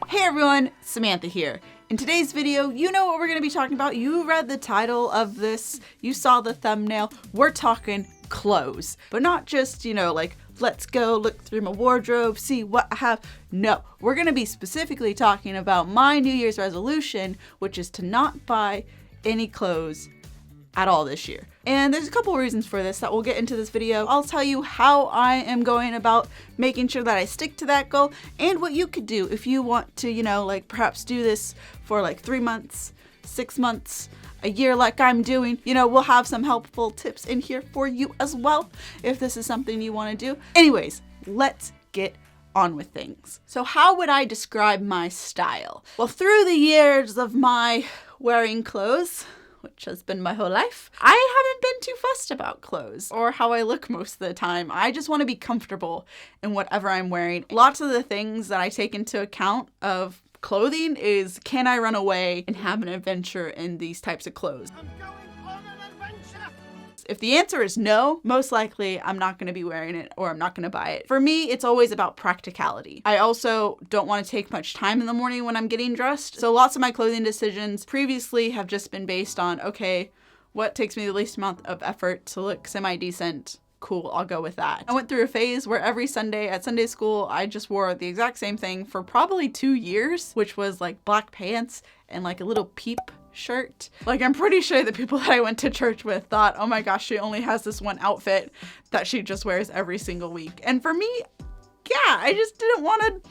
Hey everyone, Samantha here. In today's video, you know what we're going to be talking about. You read the title of this, you saw the thumbnail. We're talking clothes, but not just, like, let's go look through my wardrobe, see what I have. No, we're going to be specifically talking about my New Year's resolution, which is to not buy any clothes at all this year. And there's a couple reasons for this that we'll get into this video. I'll tell you how I am going about making sure that I stick to that goal and what you could do if you want to, perhaps do this for 3 months, 6 months, a year like I'm doing. We'll have some helpful tips in here for you as well if this is something you want to do. Anyways, let's get on with things. So how would I describe my style? Well, through the years of my wearing clothes, which has been my whole life, I haven't been too fussed about clothes or how I look most of the time. I just want to be comfortable in whatever I'm wearing. Lots of the things that I take into account of clothing is, can I run away and have an adventure in these types of clothes? I'm going on an adventure. If the answer is no, most likely I'm not going to be wearing it or I'm not going to buy it. For me, it's always about practicality. I also don't want to take much time in the morning when I'm getting dressed. So lots of my clothing decisions previously have just been based on, okay, what takes me the least amount of effort to look semi-decent? Cool, I'll go with that. I went through a phase where every Sunday at Sunday school, I just wore the exact same thing for probably 2 years, which was black pants and a little peep shirt. I'm pretty sure the people that I went to church with thought, oh my gosh, she only has this one outfit that she just wears every single week. And for me, yeah, I just didn't want to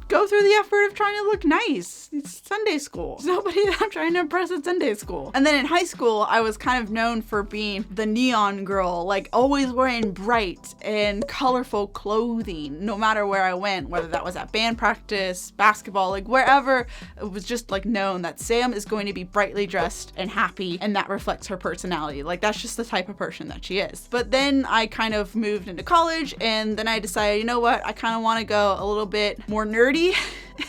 go through the effort of trying to look nice. It's Sunday school. There's nobody that I'm trying to impress at Sunday school. And then in high school, I was kind of known for being the neon girl, always wearing bright and colorful clothing, no matter where I went, whether that was at band practice, basketball, wherever. It was just known that Sam is going to be brightly dressed and happy, and that reflects her personality. That's just the type of person that she is. But then I kind of moved into college, and then I decided, you know what, I kind of want to go a little bit more nerdy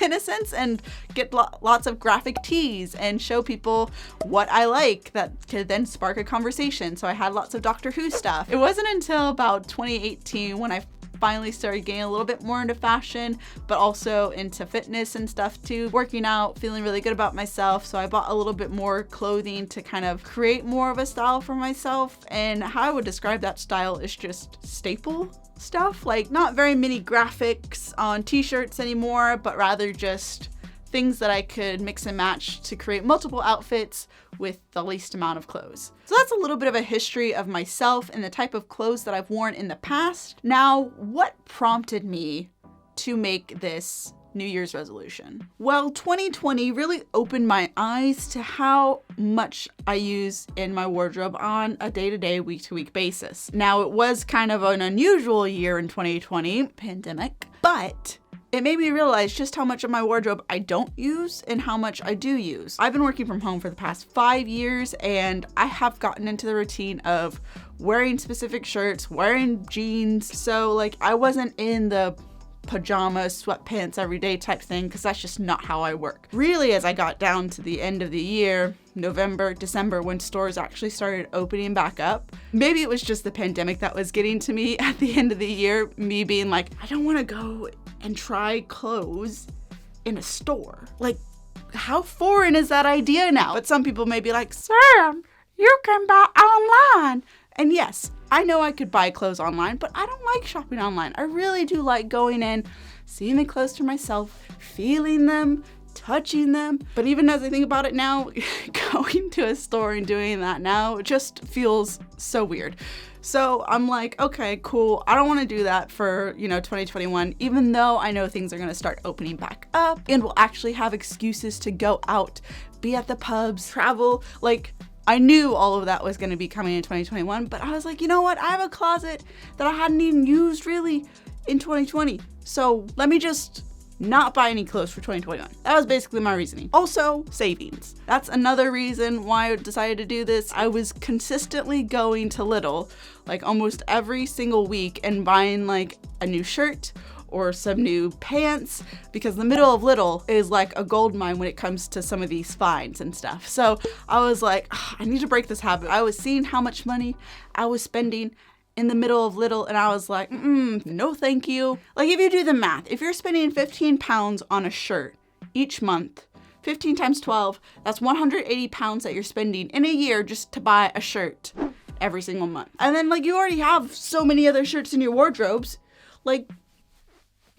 in a sense and get lots of graphic tees and show people what I like that could then spark a conversation. So I had lots of Doctor Who stuff. It wasn't until about 2018 when I finally started getting a little bit more into fashion, but also into fitness and stuff too, working out, feeling really good about myself. So I bought a little bit more clothing to kind of create more of a style for myself. And how I would describe that style is just staple stuff, not very many graphics on t-shirts anymore, but rather just things that I could mix and match to create multiple outfits with the least amount of clothes. So that's a little bit of a history of myself and the type of clothes that I've worn in the past. Now, what prompted me to make this New Year's resolution? Well, 2020 really opened my eyes to how much I use in my wardrobe on a day-to-day, week-to-week basis. Now, it was kind of an unusual year in 2020, pandemic, but it made me realize just how much of my wardrobe I don't use and how much I do use. I've been working from home for the past 5 years, and I have gotten into the routine of wearing specific shirts, wearing jeans. So I wasn't in the pajamas, sweatpants everyday type thing, because that's just not how I work. Really, as I got down to the end of the year, November, December, when stores actually started opening back up, maybe it was just the pandemic that was getting to me at the end of the year, me being I don't want to go and try clothes in a store. How foreign is that idea now? But some people may be like, Sam, you can buy online. And yes, I know I could buy clothes online, but I don't like shopping online. I really do like going in, seeing the clothes for myself, feeling them, touching them. But even as I think about it now, going to a store and doing that now just feels so weird. So I'm okay, cool. I don't want to do that for, 2021, even though I know things are going to start opening back up and we'll actually have excuses to go out, be at the pubs, travel. I knew all of that was going to be coming in 2021, but I was you know what? I have a closet that I hadn't even used really in 2020. So let me just not buy any clothes for 2021. That was basically my reasoning. Also, savings. That's another reason why I decided to do this. I was consistently going to Lidl almost every single week and buying a new shirt or some new pants, because the middle of Lidl is a gold mine when it comes to some of these finds and stuff. So I was I need to break this habit. I was seeing how much money I was spending in the middle of Lidl, and I was no thank you. If you do the math, if you're spending 15 pounds on a shirt each month. 15 times 12, that's 180 pounds that you're spending in a year just to buy a shirt every single month. And then like you already have so many other shirts in your wardrobes. Like,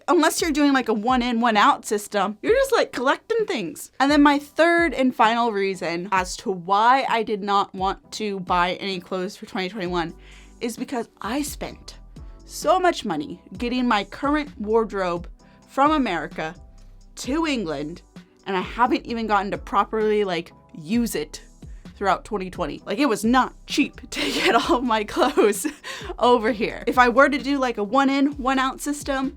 unless you're doing like a one in, one out system, you're just like collecting things. And then my third and final reason as to why I did not want to buy any clothes for 2021 is because I spent so much money getting my current wardrobe from America to England, and I haven't even gotten to properly like use it throughout 2020. Like, it was not cheap to get all of my clothes over here. If I were to do like a one in, one out system,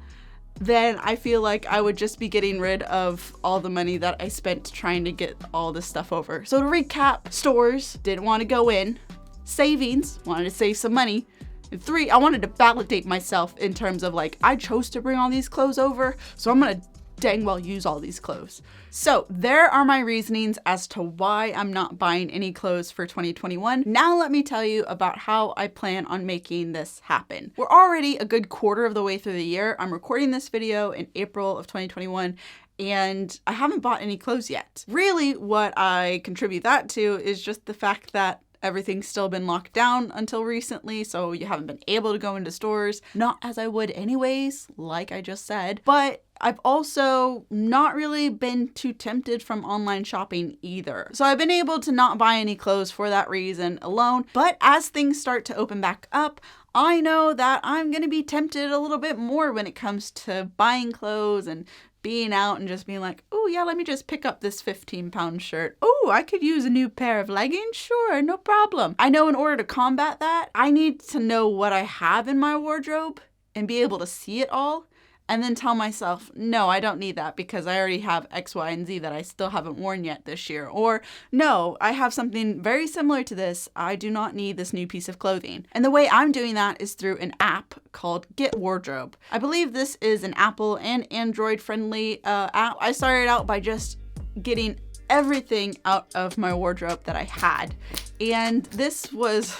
then I feel like I would just be getting rid of all the money that I spent trying to get all this stuff over. So to recap, stores, didn't want to go in. Savings, wanted to save some money. And 3, I wanted to validate myself in terms of like, I chose to bring all these clothes over, so I'm gonna dang well use all these clothes. So there are my reasonings as to why I'm not buying any clothes for 2021. Now let me tell you about how I plan on making this happen. We're already a good quarter of the way through the year. I'm recording this video in April of 2021, and I haven't bought any clothes yet. Really, what I contribute that to is just the fact that everything's still been locked down until recently, so you haven't been able to go into stores. Not as I would anyways, like I just said, but I've also not really been too tempted from online shopping either. So I've been able to not buy any clothes for that reason alone. But as things start to open back up, I know that I'm gonna be tempted a little bit more when it comes to buying clothes and being out and just being like, oh yeah, let me just pick up this 15-pound shirt. Oh, I could use a new pair of leggings. Sure, no problem. I know in order to combat that, I need to know what I have in my wardrobe and be able to see it all, and then tell myself, no, I don't need that because I already have X, Y, and Z that I still haven't worn yet this year. Or no, I have something very similar to this. I do not need this new piece of clothing. And the way I'm doing that is through an app called Getwardrobe. I believe this is an Apple and Android friendly app. I started out by just getting everything out of my wardrobe that I had. And this was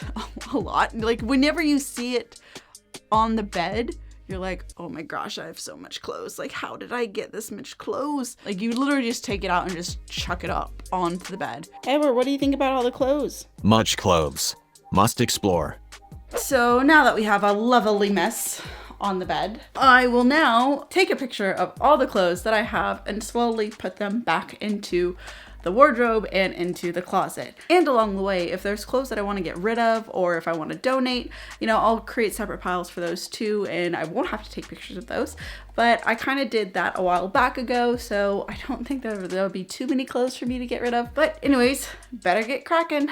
a lot. Like, whenever you see it on the bed, you're like, oh my gosh, I have so much clothes. Like, how did I get this much clothes? Like, you literally just take it out and just chuck it up onto the bed. Edward, what do you think about all the clothes? Much clothes. Must explore. So now that we have a lovely mess on the bed, I will now take a picture of all the clothes that I have and slowly put them back into the wardrobe and into the closet. And along the way, if there's clothes that I want to get rid of or if I want to donate, you know, I'll create separate piles for those too, and I won't have to take pictures of those. But I kind of did that a while back ago, so I don't think there'll be too many clothes for me to get rid of. But anyways, better get cracking.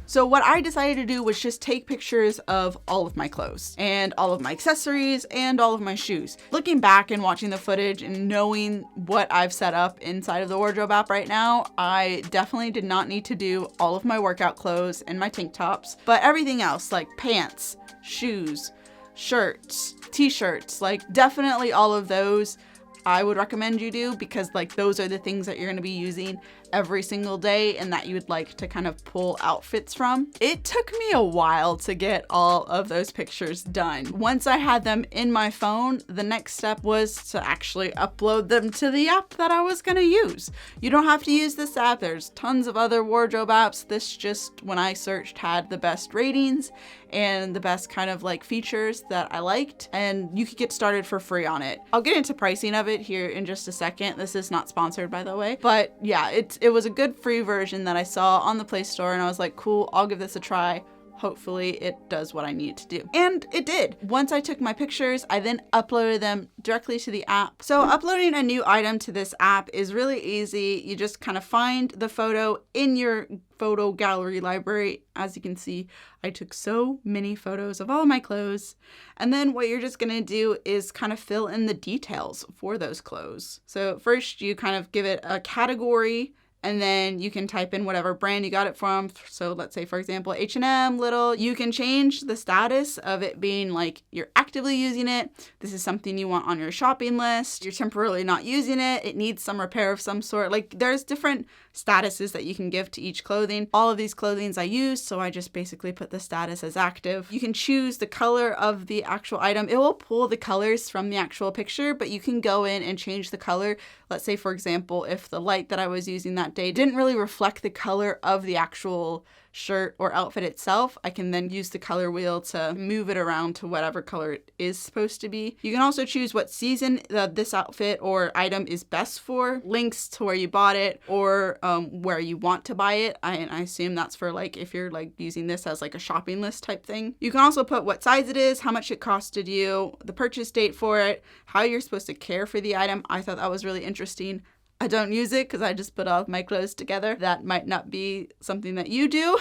So what I decided to do was just take pictures of all of my clothes and all of my accessories and all of my shoes. Looking back and watching the footage and knowing what I've set up inside of the wardrobe app right now, I definitely did not need to do all of my workout clothes and my tank tops, but everything else like pants, shoes, shirts, t-shirts, like definitely all of those I would recommend you do, because like those are the things that you're going to be using every single day and that you would like to kind of pull outfits from. It took me a while to get all of those pictures done. Once I had them in my phone, the next step was to actually upload them to the app that I was going to use. You don't have to use this app. There's tons of other wardrobe apps. This just, when I searched, had the best ratings and the best kind of like features that I liked, and you could get started for free on it. I'll get into pricing of it here in just a second. This is not sponsored, by the way, but yeah, it was a good free version that I saw on the Play Store, and I was like, cool, I'll give this a try. Hopefully it does what I need it to do. And it did. Once I took my pictures, I then uploaded them directly to the app. So uploading a new item to this app is really easy. You just kind of find the photo in your photo gallery library. As you can see, I took so many photos of all my clothes. And then what you're just gonna do is kind of fill in the details for those clothes. So first you kind of give it a category, and then you can type in whatever brand you got it from. So let's say, for example, H&M, Little. You can change the status of it being like you're actively using it. This is something you want on your shopping list. You're temporarily not using it. It needs some repair of some sort. Like there's different statuses that you can give to each clothing. All of these clothings I use, so I just basically put the status as active. You can choose the color of the actual item. It will pull the colors from the actual picture, but you can go in and change the color. Let's say, for example, if the light that I was using that day didn't really reflect the color of the actual shirt or outfit itself, I can then use the color wheel to move it around to whatever color it is supposed to be. You can also choose what season this outfit or item is best for, links to where you bought it, or where you want to buy it. I assume that's for like if you're like using this as like a shopping list type thing. You can also put what size it is, how much it costed you, the purchase date for it, how you're supposed to care for the item. I thought that was really interesting. I don't use it because I just put all of my clothes together. That might not be something that you do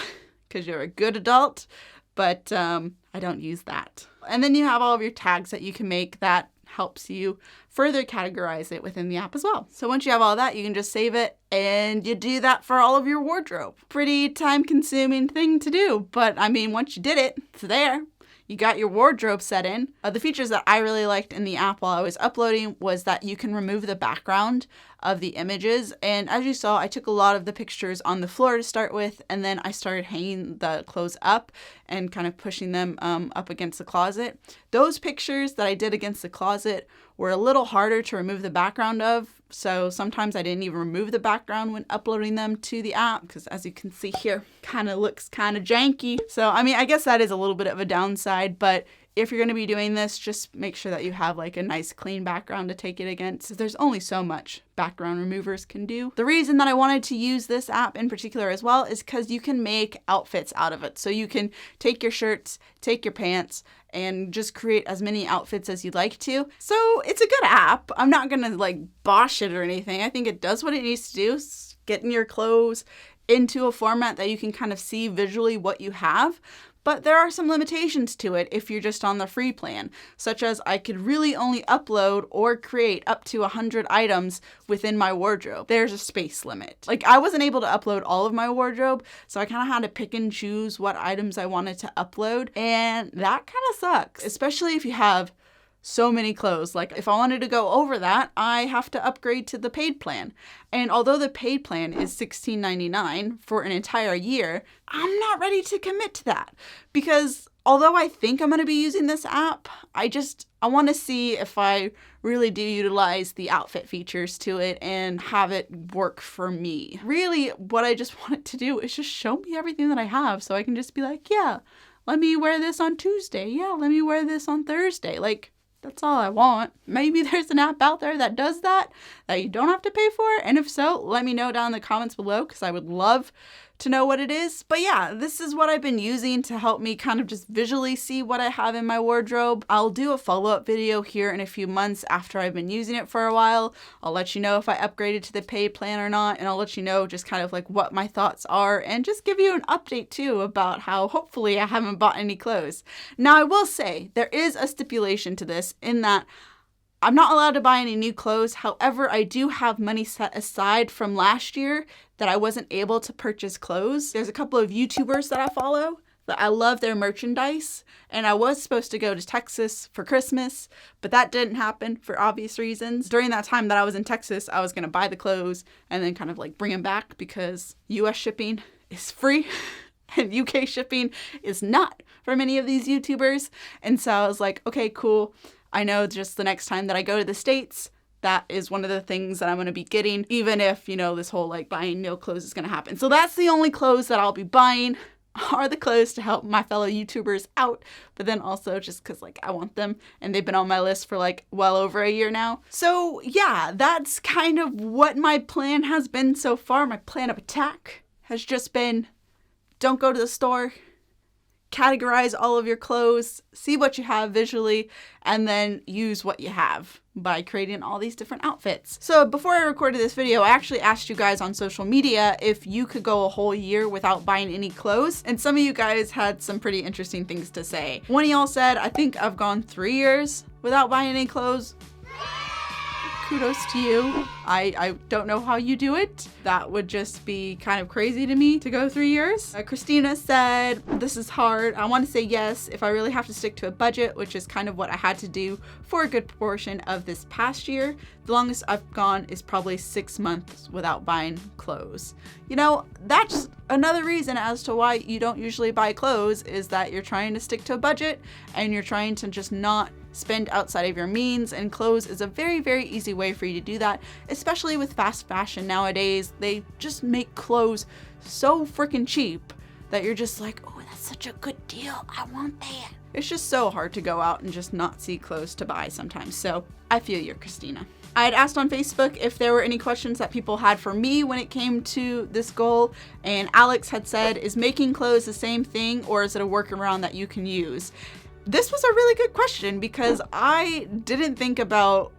because you're a good adult, but I don't use that. And then you have all of your tags that you can make that helps you further categorize it within the app as well. So once you have all that, you can just save it and you do that for all of your wardrobe. Pretty time-consuming thing to do, but I mean, once you did it, it's there. You got your wardrobe set in. The features that I really liked in the app while I was uploading was that you can remove the background of the images. And as you saw, I took a lot of the pictures on the floor to start with, and then I started hanging the clothes up and kind of pushing them up against the closet. Those pictures that I did against the closet were a little harder to remove the background of. So sometimes I didn't even remove the background when uploading them to the app because, as you can see here, kind of looks kind of janky. So, I mean, I guess that is a little bit of a downside, but if you're going to be doing this, just make sure that you have like a nice clean background to take it against. There's only so much background removers can do. The reason that I wanted to use this app in particular as well is because you can make outfits out of it. So you can take your shirts, take your pants, and just create as many outfits as you'd like to. So it's a good app. I'm not going to like bosh it or anything. I think it does what it needs to do, getting your clothes into a format that you can kind of see visually what you have. But there are some limitations to it if you're just on the free plan, such as I could really only upload or create up to 100 items within my wardrobe. There's a space limit. Like I wasn't able to upload all of my wardrobe, so I kind of had to pick and choose what items I wanted to upload, and that kind of sucks, especially if you have so many clothes. Like if I wanted to go over that, I have to upgrade to the paid plan. And although the paid plan is $16.99 for an entire year, I'm not ready to commit to that because although I think I'm going to be using this app, I want to see if I really do utilize the outfit features to it and have it work for me. Really, what I just want it to do is just show me everything that I have so I can just be like, yeah, let me wear this on Tuesday. Yeah, let me wear this on Thursday. Like, that's all I want. Maybe there's an app out there that does that you don't have to pay for. And if so, let me know down in the comments below because I would love to know what it is. But yeah, this is what I've been using to help me kind of just visually see what I have in my wardrobe. I'll do a follow-up video here in a few months after I've been using it for a while. I'll let you know if I upgraded to the paid plan or not, and I'll let you know just kind of like what my thoughts are and just give you an update too about how hopefully I haven't bought any clothes. Now I will say there is a stipulation to this in that I'm not allowed to buy any new clothes. However, I do have money set aside from last year that I wasn't able to purchase clothes. There's a couple of YouTubers that I follow that I love their merchandise, and I was supposed to go to Texas for Christmas, but that didn't happen for obvious reasons. During that time that I was in Texas, I was going to buy the clothes and then kind of like bring them back because US shipping is free and UK shipping is not for many of these YouTubers. And so I was like, okay, cool. I know just the next time that I go to the States, that is one of the things that I'm going to be getting, even if, you know, this whole like buying no clothes is going to happen. So that's the only clothes that I'll be buying are the clothes to help my fellow YouTubers out, but then also just because like I want them and they've been on my list for like well over a year now. So yeah, that's kind of what my plan has been so far. My plan of attack has just been don't go to the store, categorize all of your clothes, see what you have visually, and then use what you have by creating all these different outfits. So before I recorded this video, I actually asked you guys on social media if you could go a whole year without buying any clothes, and some of you guys had some pretty interesting things to say. One of y'all said, I think I've gone 3 years without buying any clothes. kudos to you. I don't know how you do it. That would just be kind of crazy to me to go 3 years. Christina said, this is hard. I want to say yes if I really have to stick to a budget, which is kind of what I had to do for a good portion of this past year. The longest I've gone is probably 6 months without buying clothes. You know, that's another reason as to why you don't usually buy clothes, is that you're trying to stick to a budget and you're trying to just not spend outside of your means, and clothes is a very, very easy way for you to do that, especially with fast fashion nowadays. They just make clothes so freaking cheap that you're just like, oh, that's such a good deal. I want that. It's just so hard to go out and just not see clothes to buy sometimes. So I feel you, Christina. I had asked on Facebook if there were any questions that people had for me when it came to this goal, and Alex had said, is making clothes the same thing or is it a workaround that you can use? This was a really good question because I didn't think about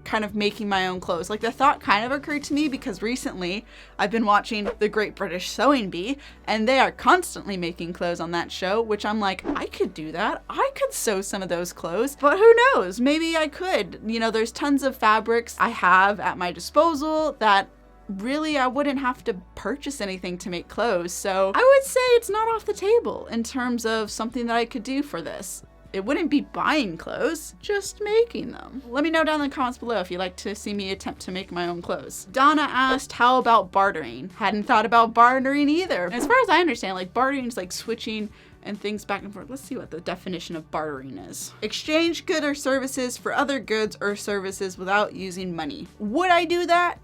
kind of making my own clothes. Like, the thought kind of occurred to me because recently I've been watching The Great British Sewing Bee, and they are constantly making clothes on that show, which I'm like, I could do that. I could sew some of those clothes, but who knows? Maybe I could. You know, there's tons of fabrics I have at my disposal that really I wouldn't have to purchase anything to make clothes. So I would say it's not off the table in terms of something that I could do for this. It wouldn't be buying clothes, just making them. Let me know down in the comments below if you'd like to see me attempt to make my own clothes. Donna asked, how about bartering? Hadn't thought about bartering either. And as far as I understand, like, bartering is like switching and things back and forth. Let's see what the definition of bartering is. Exchange goods or services for other goods or services without using money. Would I do that?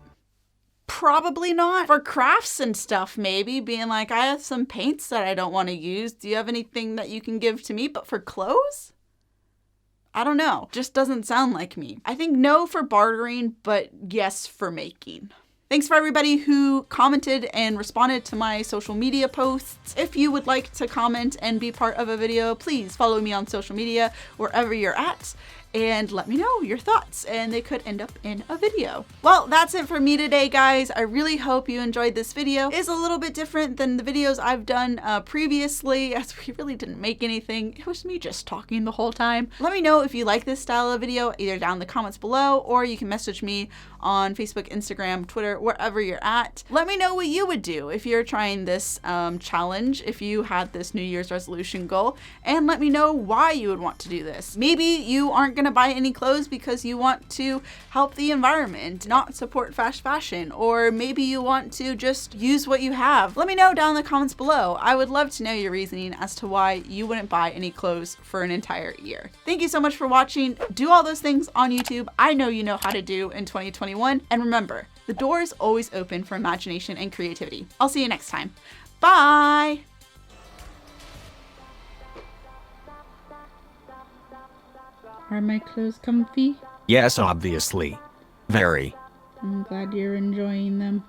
Probably not. For crafts and stuff, maybe, being like, I have some paints that I don't want to use. Do you have anything that you can give to me? But for clothes? I don't know. Just doesn't sound like me. I think no for bartering, but yes for making. Thanks for everybody who commented and responded to my social media posts. If you would like to comment and be part of a video, please follow me on social media wherever you're at and let me know your thoughts, and they could end up in a video. Well, that's it for me today, guys. I really hope you enjoyed this video. It's a little bit different than the videos I've done previously, as we really didn't make anything. It was me just talking the whole time. Let me know if you like this style of video, either down in the comments below, or you can message me on Facebook, Instagram, Twitter, wherever you're at. Let me know what you would do if you're trying this challenge, if you had this New Year's resolution goal, and let me know why you would want to do this. Maybe you aren't gonna buy any clothes because you want to help the environment, not support fast fashion, or maybe you want to just use what you have. Let me know down in the comments below. I would love to know your reasoning as to why you wouldn't buy any clothes for an entire year. Thank you so much for watching. Do all those things on YouTube I know you know how to do in 2021. And remember, the door is always open for imagination and creativity. I'll see you next time. Bye! Are my clothes comfy? Yes, obviously. Very. I'm glad you're enjoying them.